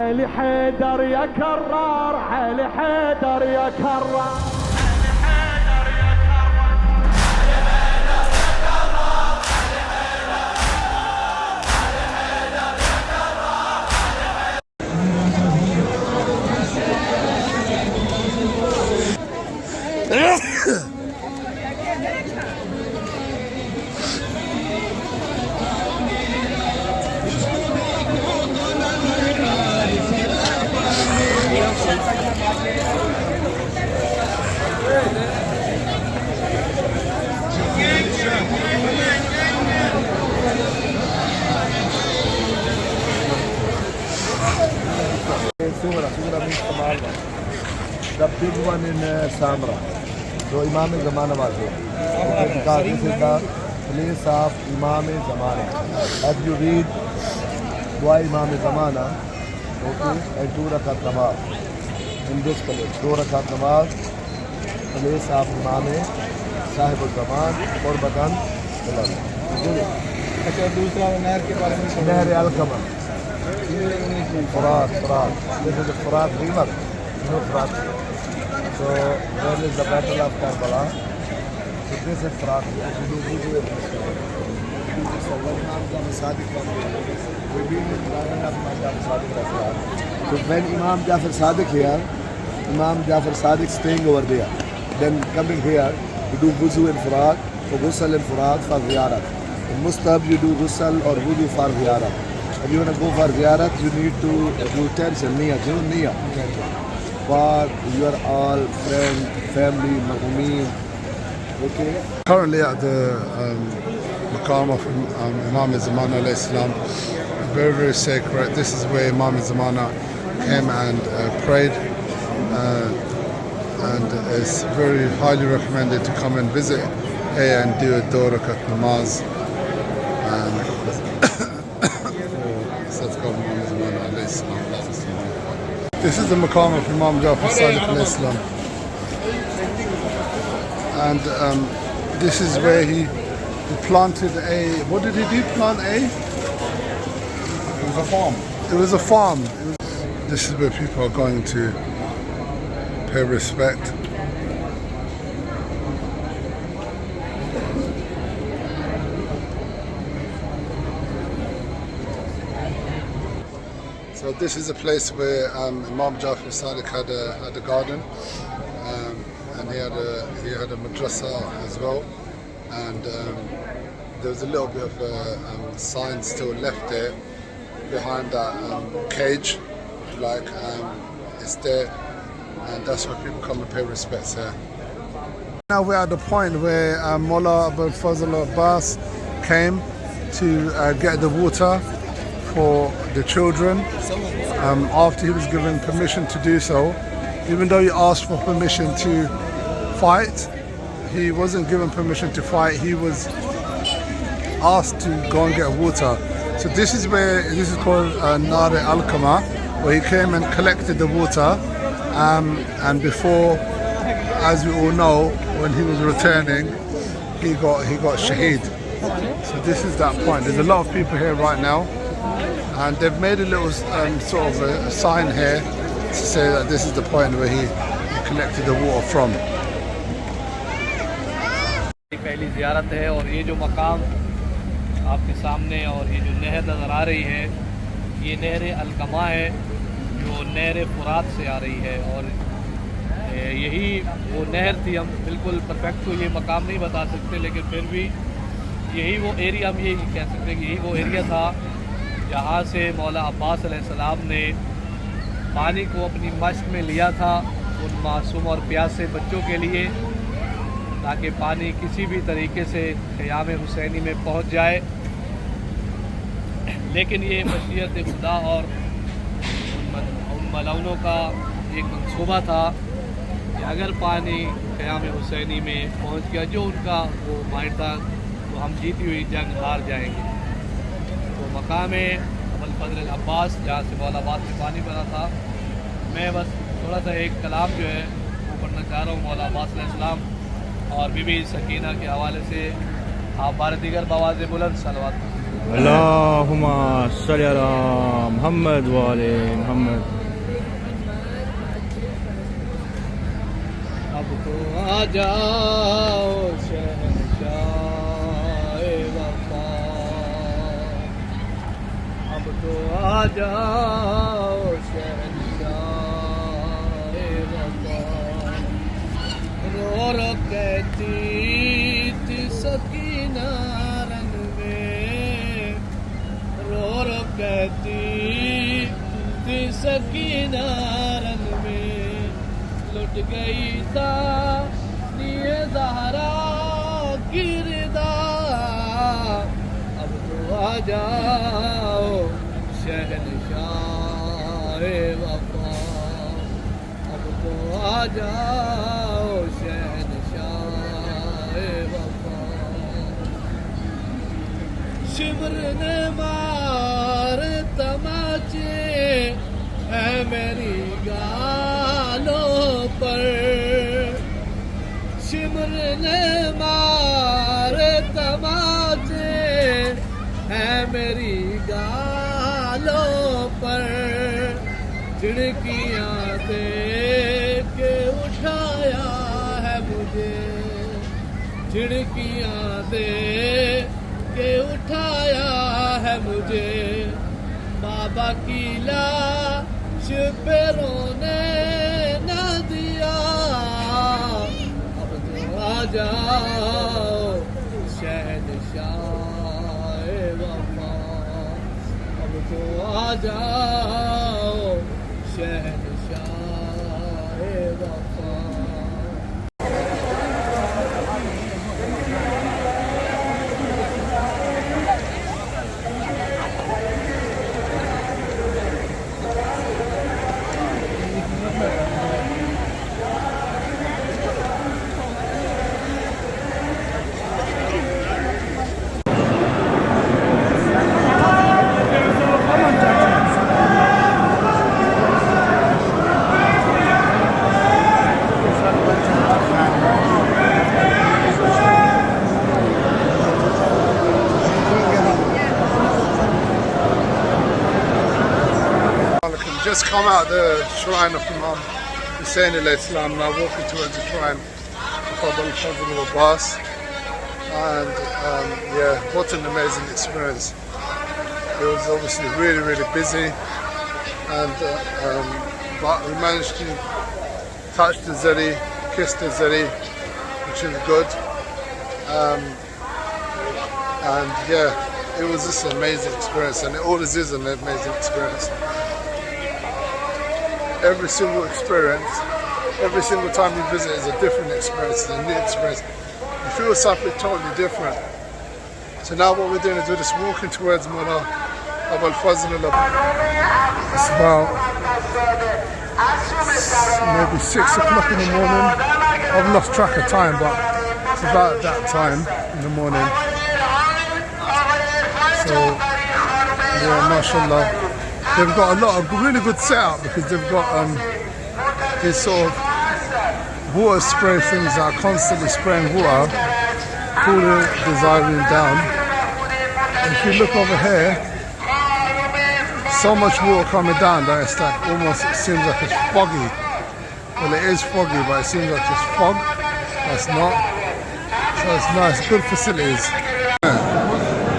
علي حيدر يا كرار، علي حيدر يا كرار. The big one in Samra. So Imam Zamana was here. Okay, because this is the place of Imam Zamana. As you read why Imam Zamana, okay, and 2 rakat namaz in this place. 2 rakat namaz, place of Imam Sahib al-Zaman, Qurbatan. अच्छा दूसरा नहर के बारे में Nahr al-Kama. Furat. This is the Furat river. No Furat. So there is the battle of Karbala. So this is Furat. So when Imam Jafar Sadiq here, Imam Jafar Sadiq staying over there. Then coming here, you do wuzu in Furat, for ghusl in Furat for Ziarat. In Mustab you do ghusl or wudu for Ziarat. If you want to go for Ziarat, you need to do tension, Niyah. For your all friend, family, Mahumeen. Okay? Currently at the Maqam of Imam Zamana alayhi salam, very, very sacred. This is where Imam Zamana came and prayed, and it's very highly recommended to come and visit here and do a Dawrakat namaz. This is the Maqam of Imam Jafar Sadiq alayhi salam. And this is where he planted what did he do? Plant a? It was a farm. It was a farm. This is where people are going to pay respect. So this is a place where Imam Jafar Sadiq had a garden, and he had a madrasa as well, and there was a little bit of sign still left there behind that cage, like it's there, and that's where people come and pay respects here. Now we're at the point where Mullah Abul Fazl Abbas came to get the water for the children after he was given permission to do so. Even though he asked for permission to fight, he wasn't given permission to fight. He was asked to go and get water. So this is called Nare Al-Kama, where he came and collected the water, and before, as we all know, when he was returning, he got shaheed. So this is that point. There's a lot of people here right now, and they've made a little sort of a sign here to say that this is the point where he collected the water from. पहली ज़ियारत है और ये जो मकाम आपके सामने और ये जो नहर नज़र आ रही है, ये नहर अलकमा है जो नहर फुरात से आ रही है, और यही वो नहर थी। हम बिल्कुल परफेक्ट तो ये मकाम नहीं बता सकते, लेकिन फिर भी यही वो एरिया, हम यही कह सकते हैं कि यही वो एरिया था जहाँ से मौला अब्बास अलैहिस्सलाम ने पानी को अपनी मश्क में लिया था उन मासूम और प्यासे बच्चों के लिए, ताकि पानी किसी भी तरीके से क़याम हुसैनी में पहुंच जाए। लेकिन ये मशीयत खुदा और उन मलौनों का एक मंसूबा था कि अगर पानी क़याम हुसैनी में पहुंच गया, जो उनका वो माइंड था, तो हम जीती हुई जंग हार जाएंगे। तो मकाम अबुल फज़ल अब्बास, जहाँ से मौला अब्बास में पानी भरा था, मैं बस थोड़ा सा एक कलाम जो है वो पढ़ना चाह रहा हूँ मौला अब्बास अलैहिस्सलाम और बीबी सकीना के हवाले से। आप बार दीगर बवाज़ बुलंद सलवात। اللهم صل على محمد وآل محمد. अब तो आ जाओ शहंशाह वफा, अब तो आ जाओ शहंशाह वफा। रो रो कहती थी सकीना रंग में, रो रो कहती थी सकीना रंग में, लुट गई था ये ज़हरा की रिदा। अब तो आ जाओ शहंशाह वफा, अब तो आ जाओ शहंशाह वफा। शिमर ने मार तमाचे है मेरी गालों पर, शिमर ने मारे तमाचे है मेरी गालों पर। झिड़कियाँ दे के उठाया है मुझे, झिड़कियाँ दे के उठाया है मुझे। बाबा की लाश पे रोने न दिया। अब तो आ जाओ शहंशाह वफा, अब तो आ जाओ शहंशाह वफा। Just come out the shrine of Imam Hussain alayhi salam, now walking towards the shrine of Al-Fadl al-Abbas, and yeah, what an amazing experience. It was obviously really busy, and but we managed to touch the Zari, kiss the Zari, which is good, and yeah, it was just an amazing experience, and it always is an amazing experience. Every single experience, every single time you visit is a different experience, it's a new experience. You feel something totally different. So now what we're doing is we're just walking towards Mullah Abul Fazl al-Abbas. It's about maybe 6 o'clock in the morning. I've lost track of time, but it's about that time in the morning. So yeah, mashallah. They've got a lot of really good setup because they've got these sort of water spray things that are constantly spraying water, cooling the Ziarat down. And if you look over here, so much water coming down that it's like almost, it seems like it's foggy. Well, it is foggy, but it seems like it's fog. That's not. So it's nice, good facilities.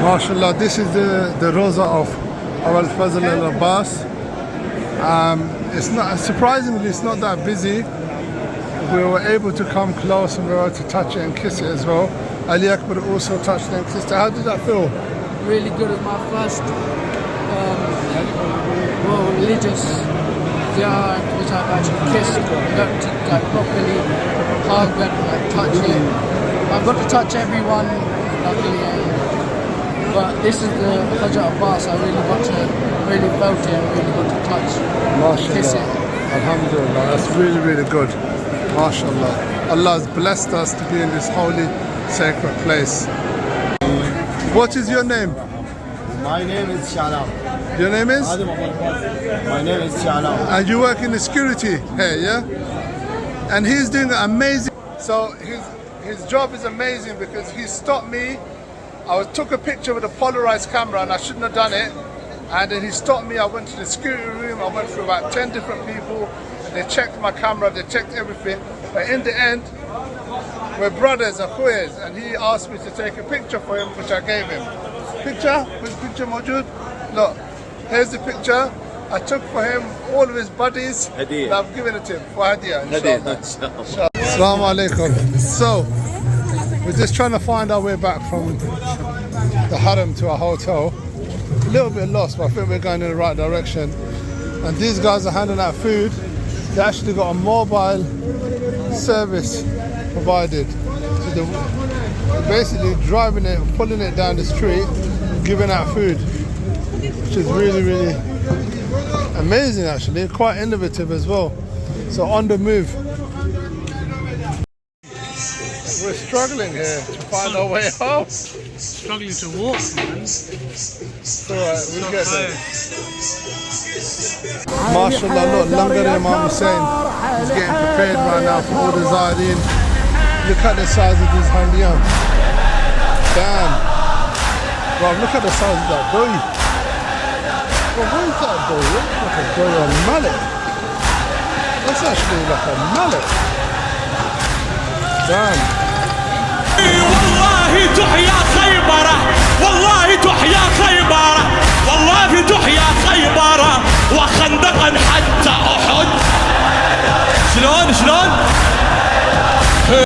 MashaAllah, this is the Rosa of Al-Fadl al-Abbas. It's not, surprisingly, it's not that busy. We were able to come close and we were able to touch it and kiss it as well. Ali Akbar also touched it and kissed it. How did that feel? Really good. It was my first religious Ziarat which I've actually kissed, got to like properly hug and like touch it. I've got to touch everyone, luckily. But this is the Hajj Abbas, I really got to, really felt it and really got to touch, kiss it. Alhamdulillah, that's really good. MashaAllah. Allah has blessed us to be in this holy, sacred place. What is your name? My name is Shala. Your name is? My name is Shala. And you work in the security here, yeah? And he's doing amazing. So his job is amazing because he stopped me took a picture with a polarized camera and I shouldn't have done it. And then he stopped me. I went to the security room. I went through about 10 different people. They checked my camera. They checked everything. But in the end, we're brothers, akhoyas, and he asked me to take a picture for him, which I gave him. Picture? Which picture, Mawjood? Look, here's the picture. I took for him all of his buddies. And I've given it to him for Hadiya. Assalamu alaikum. So, we're just trying to find our way back from the Haram to our hotel. A little bit lost, but I think we're going in the right direction. And these guys are handing out food. They actually got a mobile service provided. So they're basically driving it, pulling it down the street, giving out food, which is really, really amazing actually, quite innovative as well. So on the move. We're struggling here to find our way home. Struggling to walk, man. It's alright, we'll get there. MashaAllah, look, Langar Imam Hussain is getting prepared right now for all the Ziyareen. Look at the size of these handiyan. Damn. Wow, look at the size of that doi. Well, what is that doi? That's like a doi or a mallet. That's actually like a mallet. Damn. والله تحيا خيبر والله تحيا خيبر